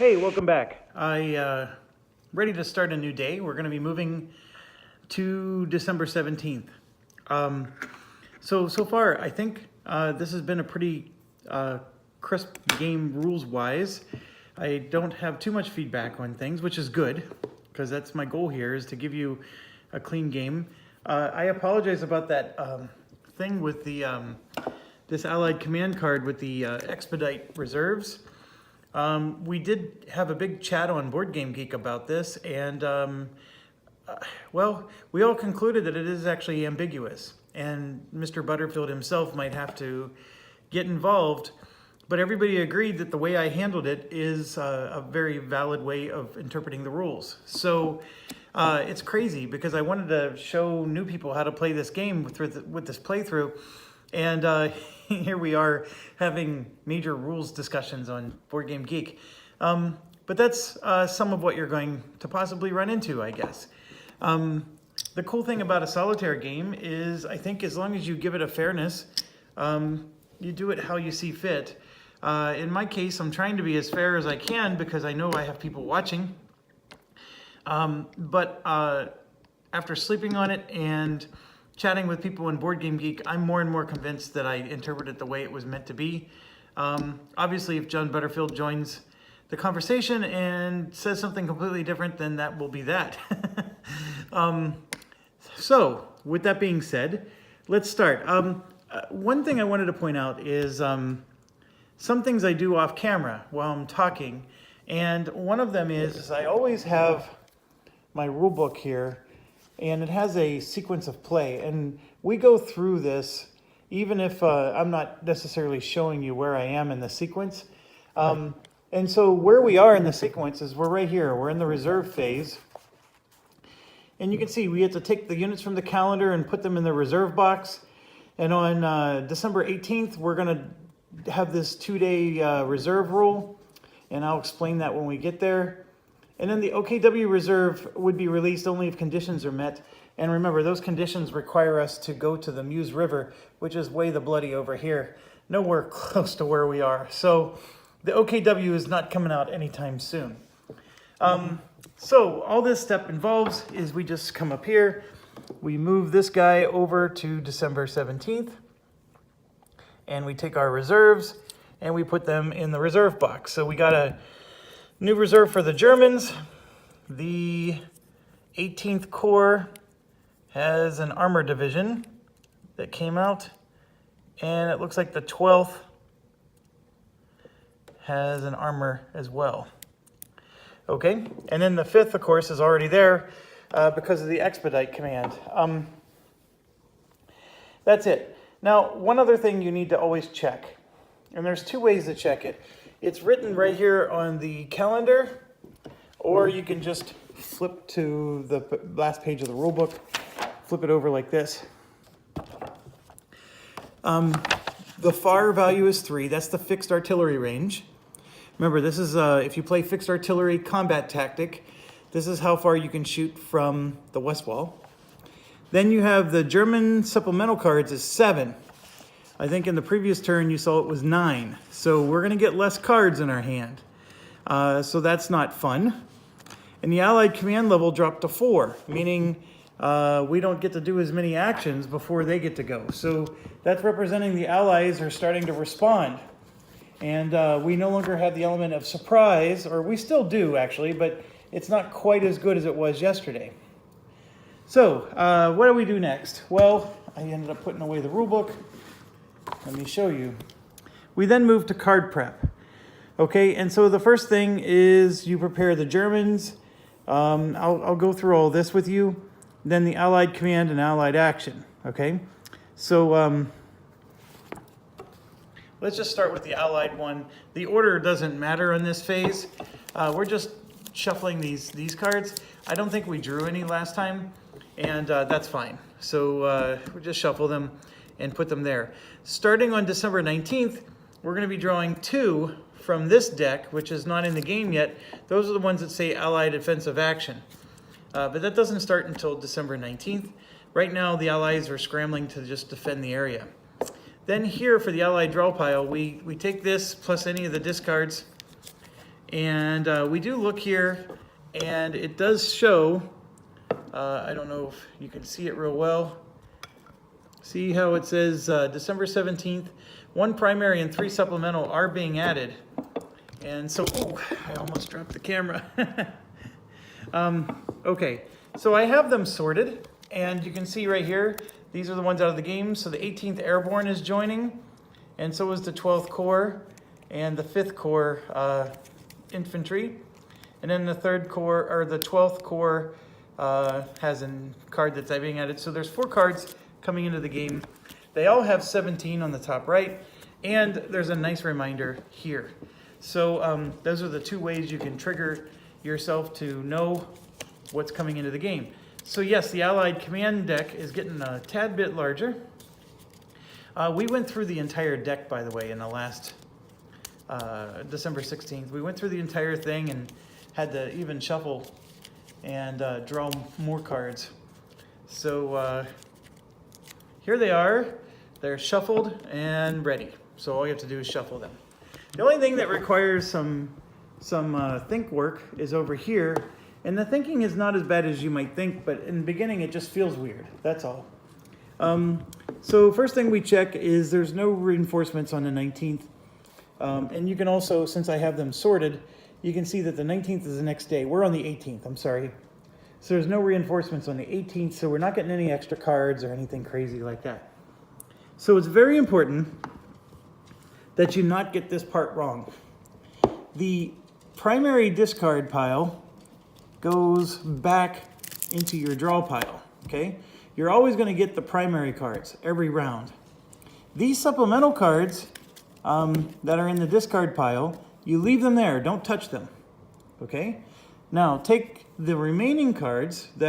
Hey, welcome back. Ready to start a new day. We're going to be moving to December 17th. So far, I think this has been a pretty crisp game rules-wise. I don't have too much feedback on things, which is good, because that's my goal here, is to give you a clean game. I apologize about that thing with the this Allied command card with the expedite reserves. We did have a big chat on Board Game Geek about this, and well, we all concluded that it is actually ambiguous, and Mr. Butterfield himself might have to get involved, but everybody agreed that the way I handled it is a very valid way of interpreting the rules. So it's crazy, because I wanted to show new people how to play this game with this playthrough, and here we are having major rules discussions on Board Game Geek. But that's some of what you're going to possibly run into, I guess. The cool thing about a solitaire game is, I think, as long as you give it a fairness, you do it how you see fit. In my case, I'm trying to be as fair as I can because I know I have people watching. But after sleeping on it and chatting with people in Board Game Geek, I'm more and more convinced that I interpreted it the way it was meant to be. Obviously, if John Butterfield joins the conversation and says something completely different, then that will be that. So, with that being said, let's start. One thing I wanted to point out is some things I do off camera while I'm talking, and one of them is I always have my rule book here, and it has a sequence of play, and we go through this even if I'm not necessarily showing you where I am in the sequence. And so where we are in the sequence is we're right here. We're in the reserve phase. And you can see we have to take the units from the calendar and put them in the reserve box. And on December 18th, we're going to have this 2-day reserve rule. And I'll explain that when we get there. And then the OKW reserve would be released only if conditions are met. And remember, those conditions require us to go to the Meuse River, which is way the bloody over here, nowhere close to where we are. So the OKW is not coming out anytime soon. So all this step involves is we just come up here, we move this guy over to December 17th, and we take our reserves and we put them in the reserve box. So we got a new reserve for the Germans. The 18th Corps has an armor division that came out, and it looks like the 12th has an armor as well. Okay, and then the 5th, of course, is already there because of the expedite command. That's it. Now, one other thing you need to always check, and there's two ways to check it. It's written right here on the calendar, or you can just flip to the last page of the rule book, flip it over like this. The FAR value is 3. That's the fixed artillery range. Remember, this is if you play fixed artillery combat tactic, this is how far you can shoot from the west wall. Then you have the German supplemental cards is 7. I think in the previous turn you saw it was 9. So we're going to get less cards in our hand. So that's not fun. And the Allied command level dropped to 4, meaning we don't get to do as many actions before they get to go. So that's representing the Allies are starting to respond. And we no longer have the element of surprise, or we still do actually, but it's not quite as good as it was yesterday. So what do we do next? Well, I ended up putting away the rule book. Let me show you. We then move to card prep. Okay, and so the first thing is you prepare the Germans. I'll go through all this with you. Then the Allied command and Allied action. Okay, so let's just start with the Allied one. The order doesn't matter in this phase. We're just shuffling these cards. I don't think we drew any last time, and that's fine. So we just shuffle them and put them there. Starting on December 19th, we're going to be drawing 2 from this deck, which is not in the game yet. Those are the ones that say Allied offensive action. But that doesn't start until December 19th. Right now, the Allies are scrambling to just defend the area. Then here for the Allied draw pile, we take this plus any of the discards, And we do look here, and it does show, I don't know if you can see it real well. See how it says December 17th, 1 primary and 3 supplemental are being added. And so, oh, I almost dropped the camera. Okay, so I have them sorted, and you can see right here, these are the ones out of the game. So the 18th Airborne is joining, and so is the 12th Corps and the 5th Corps Infantry. And then the 3rd Corps, or the 12th Corps has a card that's being added. So there's 4 cards coming into the game. They all have 17 on the top right, and there's a nice reminder here. So those are the 2 ways you can trigger yourself to know what's coming into the game. So yes, the Allied Command deck is getting a tad bit larger. We went through the entire deck, by the way, in the last December 16th. We went through the entire thing and had to even shuffle and draw more cards. So here they are. They're shuffled and ready. So all you have to do is shuffle them. The only thing that requires some think work is over here. And the thinking is not as bad as you might think, but in the beginning it just feels weird. That's all. So first thing we check is there's no reinforcements on the 19th. And you can also, since I have them sorted, you can see that the 19th is the next day. We're on the 18th, I'm sorry. So there's no reinforcements on the 18th, so we're not getting any extra cards or anything crazy like that. So it's very important that you not get this part wrong. The primary discard pile goes back into your draw pile, okay? You're always going to get the primary cards every round. These supplemental cards that are in the discard pile, you leave them there, don't touch them, okay? Now take the remaining cards that